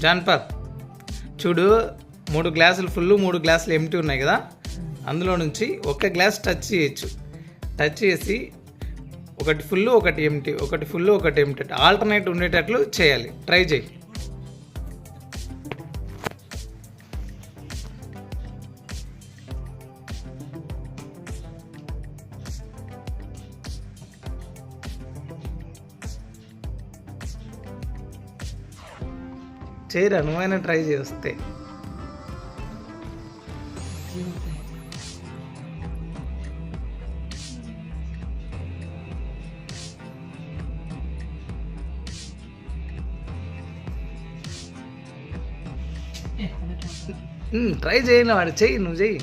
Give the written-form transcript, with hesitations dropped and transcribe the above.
జాన్పర్ చూడు, 3 గ్లాసులు ఫుల్ 3 గ్లాసులు ఎంటీ ఉన్నాయి కదా, అందులో నుంచి ఒక గ్లాస్ టచ్ చేయొచ్చు. టచ్ చేసి ఒకటి ఫుల్ ఒకటి ఎంటీ, ఒకటి ఫుల్ ఒకటి ఎంటీ, ఆల్టర్నేట్ ఉండేటట్లు చేయాలి. ట్రై చేయి. చేయరా, నువ్వైనా ట్రై చేస్తే. ట్రై చేయను వాడు, చెయ్యి, నువ్వు చెయ్యి.